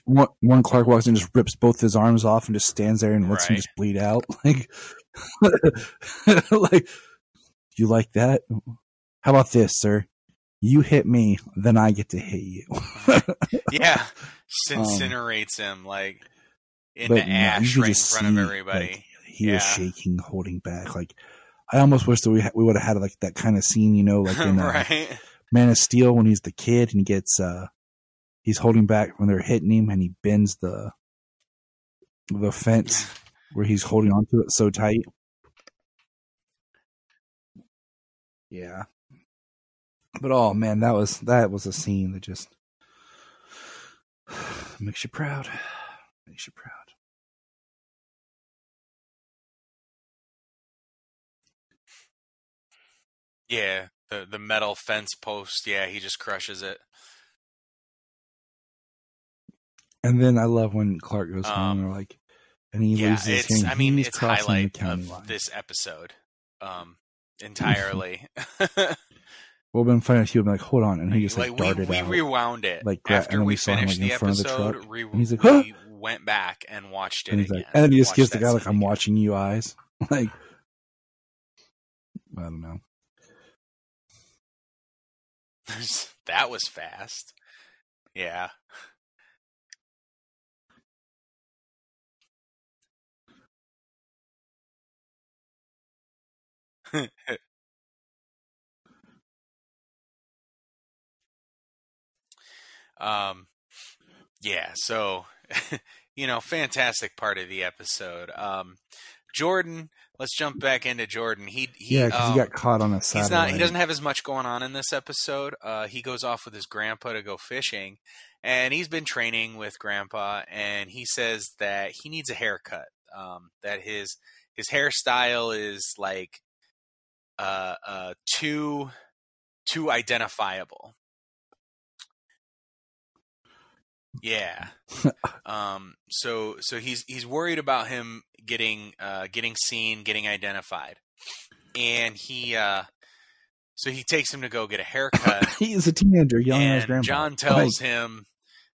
One Clark walks in, just rips both his arms off, and just stands there and lets him just bleed out. Like, like, you like that? How about this, sir? You hit me, then I get to hit you. Yeah, incinerates him like into ash right in front of everybody. Like, he was shaking, holding back. Like, I almost wish that we would have had like that kind of scene, you know, like in Man of Steel when he's the kid and he gets he's holding back when they're hitting him and he bends the fence where he's holding onto it so tight. Yeah. But oh man, that was a scene that just makes you proud. Makes you proud. Yeah, the metal fence post. Yeah, he just crushes it. And then I love when Clark goes home and like, and he loses his hand. I mean, it's crossing highlight the county of line. this episode, entirely. Well, been funny if he would be like, hold on, and he just like darted we out. rewound it like after we saw him, finished like, the in front of episode. truck, We and he's like, huh? went back and watched it And he's again. like, and then he just Watched gives the that guy like, scene "I'm again. watching you, eyes." Like, I don't know. That was fast. Yeah. Yeah, so fantastic part of the episode. Jordan, let's jump back into Jordan. He because he got caught on a satellite. He doesn't have as much going on in this episode. He goes off with his grandpa to go fishing, and he's been training with grandpa, and he says that he needs a haircut. That his hairstyle is like too identifiable. Yeah. So he's worried about him getting seen, getting identified, and he takes him to go get a haircut. He's a teenager, young as grandpa. John tells him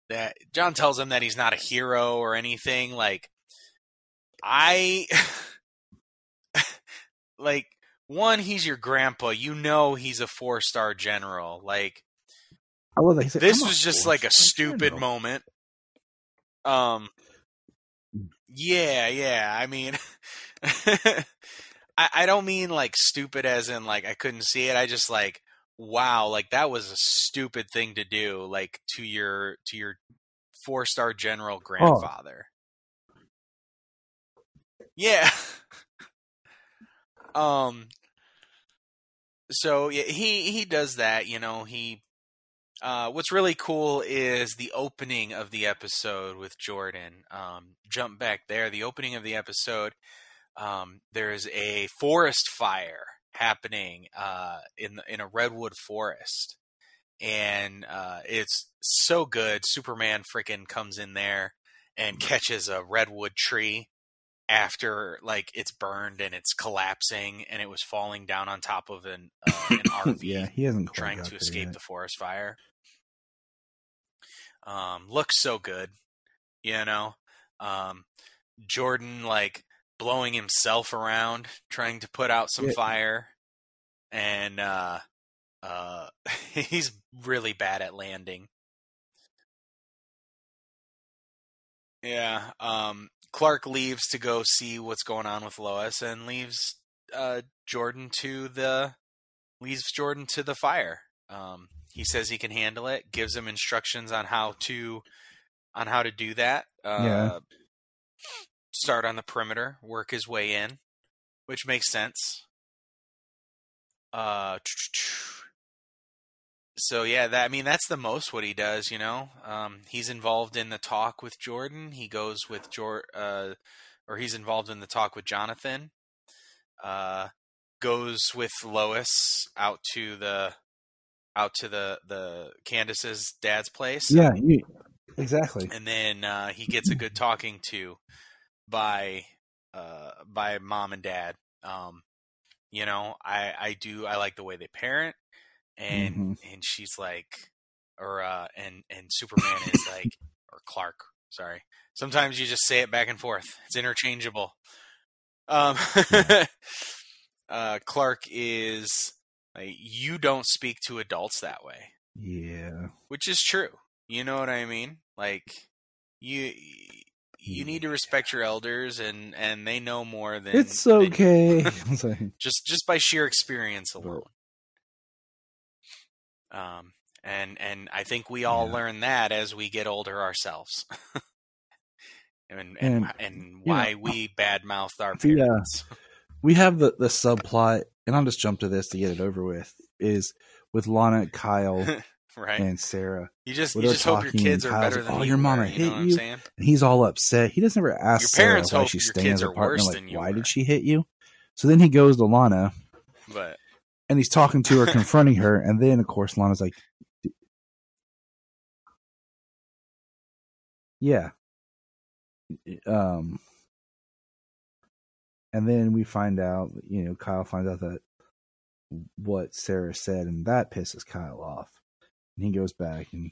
that he's not a hero or anything. Like, like, one, he's your grandpa. You know he's a 4-star general. Like, I love that. He said, this was just like a stupid moment. Yeah. I mean, I don't mean like stupid as in like I couldn't see it. I just like, wow, like that was a stupid thing to do, like to your 4-star general grandfather. Oh. Yeah. So yeah, he does that, he what's really cool is the opening of the episode with Jordan. Jump back there. The opening of the episode, there is a forest fire happening in a redwood forest, and it's so good. Superman freaking comes in there and catches a redwood tree after like it's burned and it's collapsing and it was falling down on top of an RV. Yeah, he hasn't trying to escape the forest fire. Looks so good, Jordan like blowing himself around trying to put out some fire, and he's really bad at landing. Yeah. Clark leaves to go see what's going on with Lois and leaves Jordan to the fire. He says he can handle it, gives him instructions on how to do that. Start on the perimeter, work his way in, which makes sense. So yeah, that's the most what he does, he's involved in the talk with Jordan. He goes with or he's involved in the talk with Jonathan. goes with Lois out to the Candace's dad's place. Yeah, exactly. And then he gets a good talking to by mom and dad. You know, I like the way they parent, and she's like, and Superman is like, or Clark, sorry. Sometimes you just say it back and forth. It's interchangeable. Clark is like, you don't speak to adults that way. Yeah. Which is true. You know what I mean? Like, you need to respect your elders, and they know more than... It's okay. just by sheer experience alone. And I think we all learn that as we get older ourselves. and why we badmouth our parents. We have the subplot, and I'll just jump to this to get it over with, is with Lana, Kyle, right, and Sarah. You just hope your kids are better than you. Your mama hit you, and he's all upset. He doesn't ever ask Sarah why she's staying as a partner. Like, why did she hit you? So then he goes to Lana, and he's talking to her, confronting her, and then of course Lana's like, "Yeah." And then we find out, Kyle finds out that what Sarah said, and that pisses Kyle off. And he goes back and,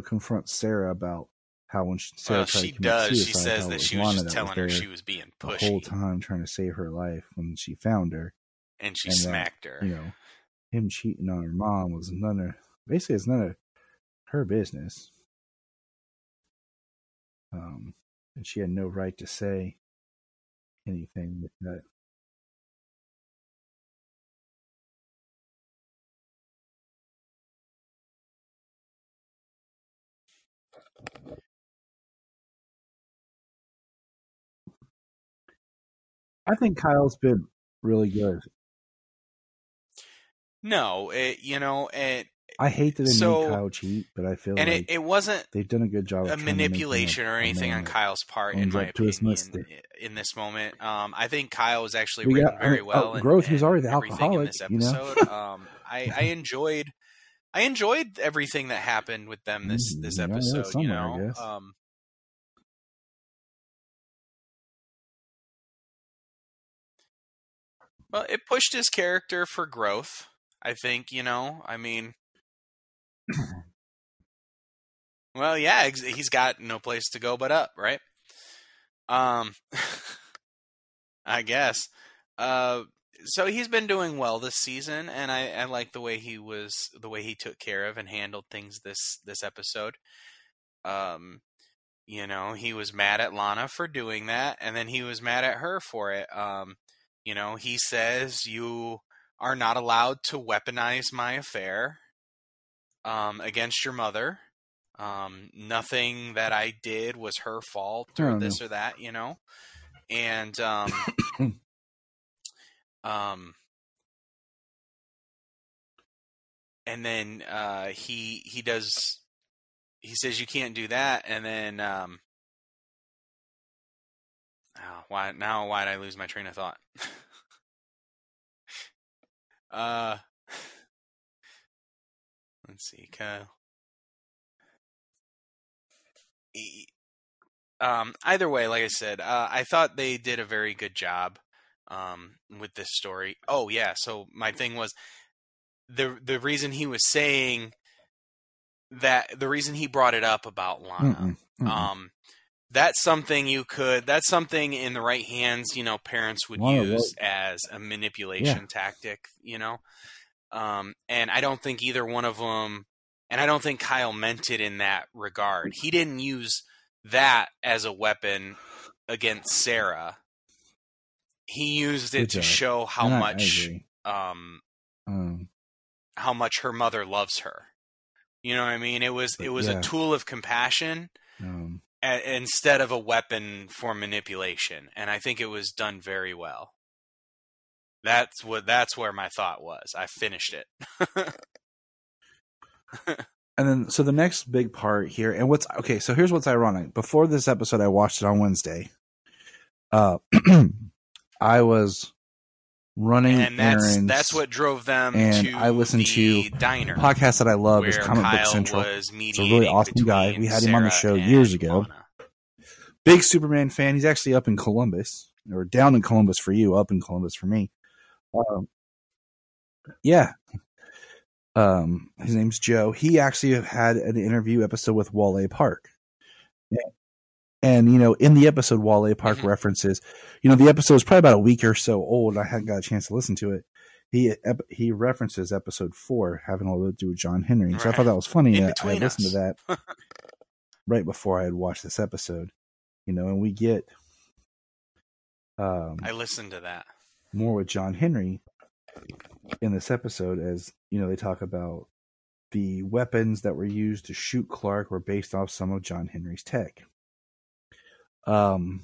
confronts Sarah about how when Sarah tried to commit suicide, she says that she was just telling her she was being pushy the whole time, trying to save her life when she found her. And she smacked her. Him cheating on her mom was basically it's none of her business. And she had no right to say anything with that. I think Kyle's been really good. No, I hate that they made Kyle cheat, but I feel like it wasn't they've done a good job of manipulation or anything on Kyle's part, in my opinion. In this moment, I think Kyle was actually written very well. Growth, he's already the alcoholic. In this episode, I enjoyed everything that happened with them this episode. I guess. Well, it pushed his character for growth. I think, well, yeah, he's got no place to go but up, right? I guess. So he's been doing well this season, and I like the way he took care of and handled things this episode. He was mad at Lana for doing that, and then he was mad at her for it. He says, you are not allowed to weaponize my affair against your mother. Nothing that I did was her fault or this or that, And and then he says you can't do that, and then why did I lose my train of thought? Let's see, Kyle. Either way, like I said, I thought they did a very good job with this story. Oh yeah, so my thing was the reason he was saying that, the reason he brought it up about Lana. That's something in the right hands, parents would use as a manipulation tactic, and I don't think either one of them, and I don't think Kyle meant it in that regard. He didn't use that as a weapon against Sarah. He used it to show how much her mother loves her. You know what I mean? It was a tool of compassion instead of a weapon for manipulation, and I think it was done very well. That's where my thought was. I finished it. And then, so the next big part here, and so here's what's ironic. Before this episode, I watched it on Wednesday. I was running and errands. That's what drove them and to I listened the to diner. A podcast that I love is Comic Book Kyle Central. Was it's a really awesome guy. We had him on the show Sarah years and ago. Lana. Big Superman fan. He's actually up in Columbus, or down in Columbus for you, up in Columbus for me. Yeah. His name's Joe. He actually had an interview episode with Wale Park. And, in the episode, Wale Park references, the episode is probably about a week or so old. I hadn't got a chance to listen to it. He references episode 4 having a little to do with John Henry. So I thought that was funny. I listened to that right before I had watched this episode, and we get, I listened to that more with John Henry in this episode, as they talk about the weapons that were used to shoot Clark were based off some of John Henry's tech. And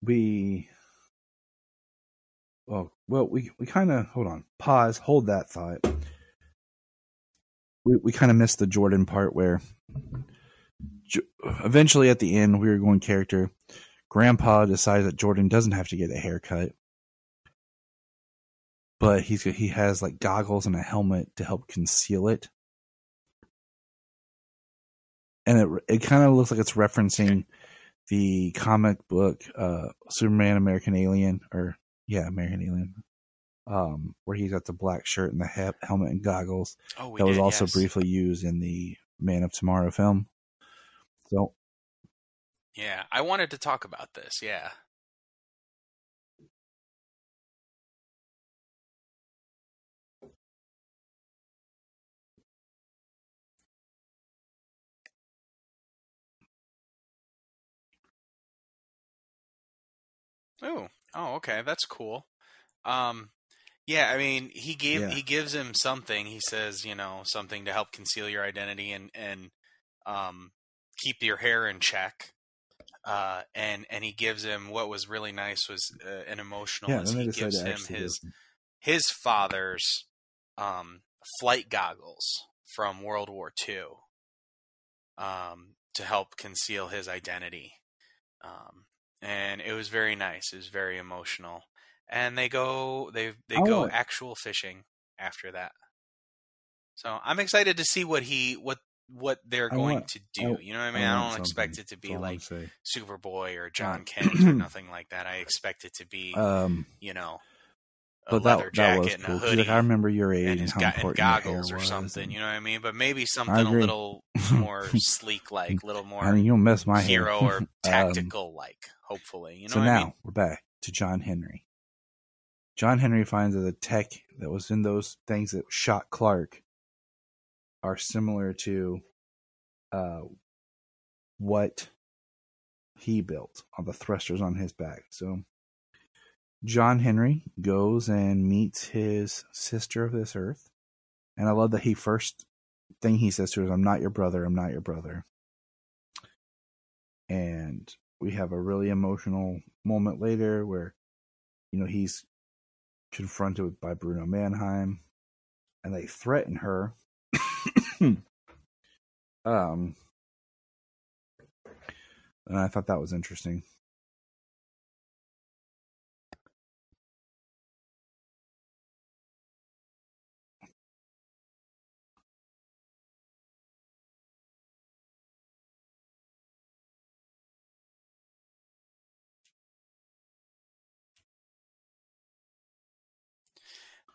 we kind of hold that thought. We kind of missed the Jordan part where eventually at the end we were going character. Grandpa decides that Jordan doesn't have to get a haircut, but he has like goggles and a helmet to help conceal it. And it kind of looks like it's referencing the comic book Superman American Alien, American Alien, where he's got the black shirt and the helmet and goggles. That was also briefly used in the Man of Tomorrow film. So, yeah, I wanted to talk about this. Yeah. Oh, okay, that's cool. Yeah, I mean, he gives him something. He says, something to help conceal your identity and keep your hair in check. And he gives him what was really nice was an emotional. Yeah, he gives him his father's flight goggles from World War II to help conceal his identity. And it was very nice. It was very emotional. And they go actual fishing after that. So I'm excited to see what they're going to do. You know what I mean? I don't expect it to be like Superboy or John Kent or nothing like that. I expect it to be, a leather jacket and a hoodie. Like, I remember your age and how important goggles your hair or was, something. You know what I mean? But maybe something a little more sleek, like a little more you don't mess my hero hair. or tactical, like hopefully. You know so what now I mean? We're back to John Henry. John Henry finds that the tech that was in those things that shot Clark are similar to what he built on the thrusters on his back. So John Henry goes and meets his sister of this earth. And I love that first thing he says to her is, "I'm not your brother, I'm not your brother." And we have a really emotional moment later where, he's confronted by Bruno Mannheim and they threaten her. And I thought that was interesting.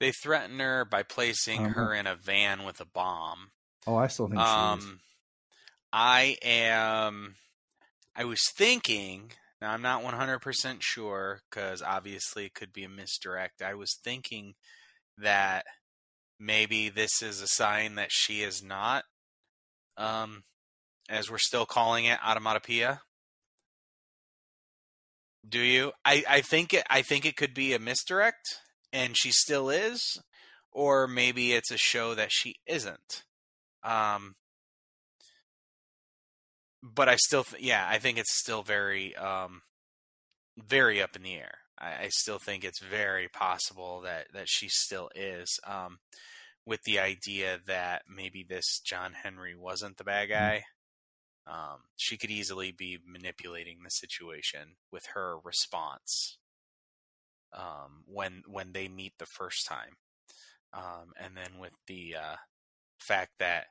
They threaten her by placing her in a van with a bomb. Oh, I still think she is. I was thinking, now I'm not 100% sure, because obviously it could be a misdirect. I was thinking that maybe this is a sign that she is not, as we're still calling it, automatopoeia. Do you? I think it could be a misdirect, and she still is, or maybe it's a show that she isn't. But I still, I think it's still very, very up in the air. I still think it's very possible that she still is, with the idea that maybe this John Henry wasn't the bad guy, She could easily be manipulating the situation with her response when they meet the first time. And then with the fact that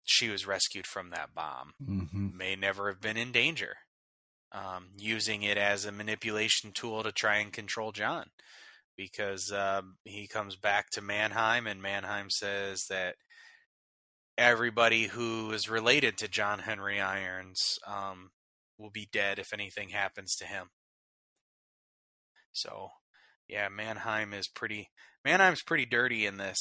she was rescued from that bomb, may never have been in danger, using it as a manipulation tool to try and control John, because he comes back to Mannheim, and Mannheim says that everybody who is related to John Henry Irons will be dead if anything happens to him. So, yeah, Mannheim's pretty dirty in this.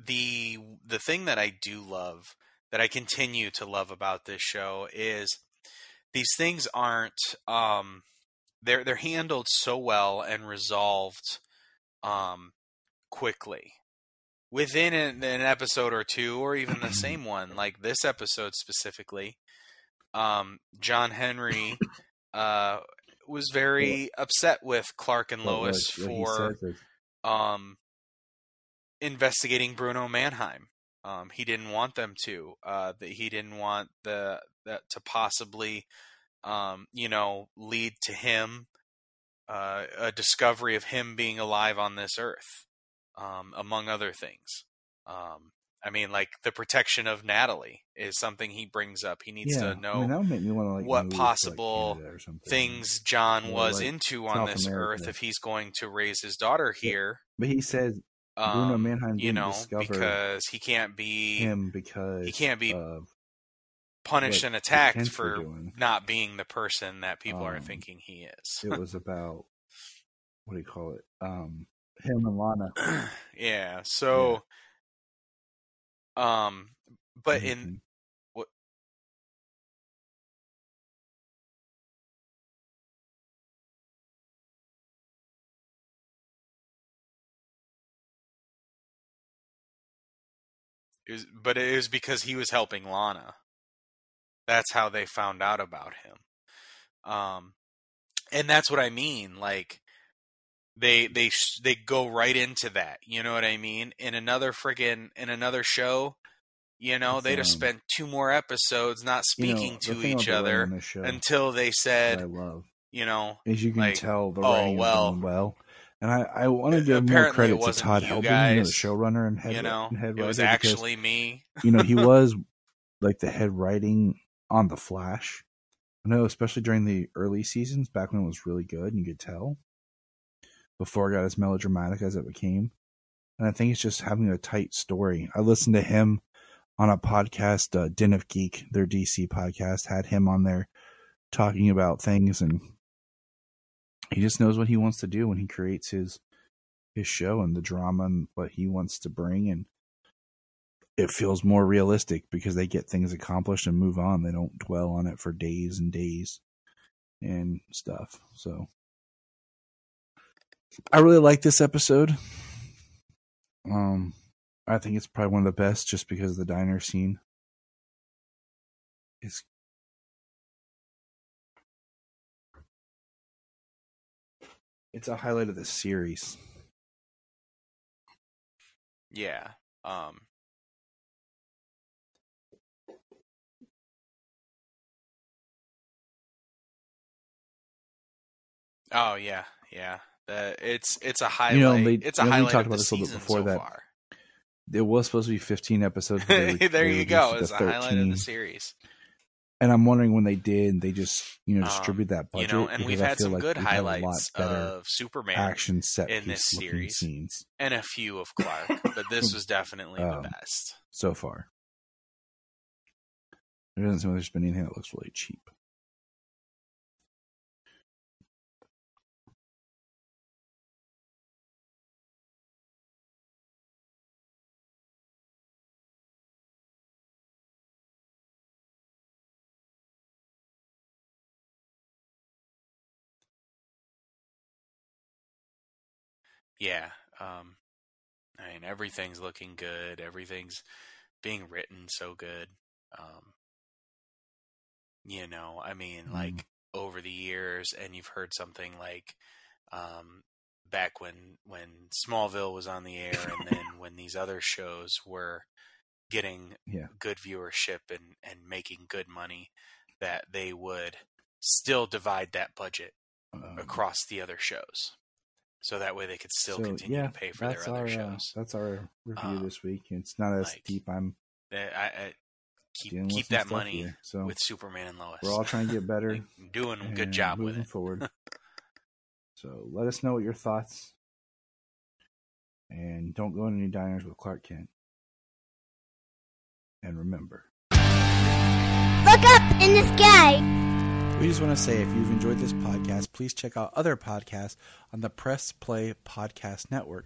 The thing that I do love, that I continue to love about this show, is these things aren't they're handled so well and resolved quickly within an episode or two, or even the same one. Like this episode specifically, John Henry was very upset with Clark and Lois for investigating Bruno Mannheim. He didn't want them to. He didn't want that to possibly, lead to him a discovery of him being alive on this earth, among other things. I mean, like the protection of Natalie is something he brings up. He needs to know that would make me wanna, what possible things John was like into on this earth if he's going to raise his daughter here. But he said Bruno Mannheim didn't discover because he can't be him because he can't be punished and attacked for not being the person that people are thinking he is. It was about, what do you call it? Him and Lana. Yeah. So, but in what? It was because he was helping Lana. That's how they found out about him. And that's what I mean. Like they go right into that. You know what I mean? In another show, they'd have spent 2 more episodes not speaking to each other until they said, I love, as you can tell, the writing is going well. And I want to give more credit to Todd Helbing, the showrunner and head writer. It was actually me. He was like the head writing on The Flash. I know, especially during the early seasons, back when it was really good, and you could tell, before it got as melodramatic as it became. And I think it's just having a tight story. I listened to him on a podcast, Den of Geek, their DC podcast, had him on there talking about things, and he just knows what he wants to do when he creates his show and the drama and what he wants to bring, and it feels more realistic because they get things accomplished and move on. They don't dwell on it for days and days and stuff. So I really like this episode. I think it's probably one of the best just because the diner scene is it's a highlight of the series. Yeah. Oh yeah. It's a highlight. It's a highlight. We talked about this a little bit before that. Far. It was supposed to be 15 episodes. There you go. It's a highlight of the series. And I'm wondering when they did, they just distribute that budget. And we've had some good highlights of Superman action set in this series, scenes, and a few of Clark, but this was definitely the best so far. There doesn't seem like there's been anything that looks really cheap. Yeah. I mean, everything's looking good. Everything's being written so good. I mean, like over the years, and you've heard something like back when Smallville was on the air, and then when these other shows were getting good viewership and making good money, that they would still divide that budget across the other shows. So that way they could still continue to pay for their other shows. That's our review this week. It's not as deep. I keep that money with Superman and Lois. We're all trying to get better. Doing a good job with it. Forward. So let us know what your thoughts. And don't go in any diners with Clark Kent. And remember, look up in the sky. We just want to say, if you've enjoyed this podcast, please check out other podcasts on the Press Play Podcast Network.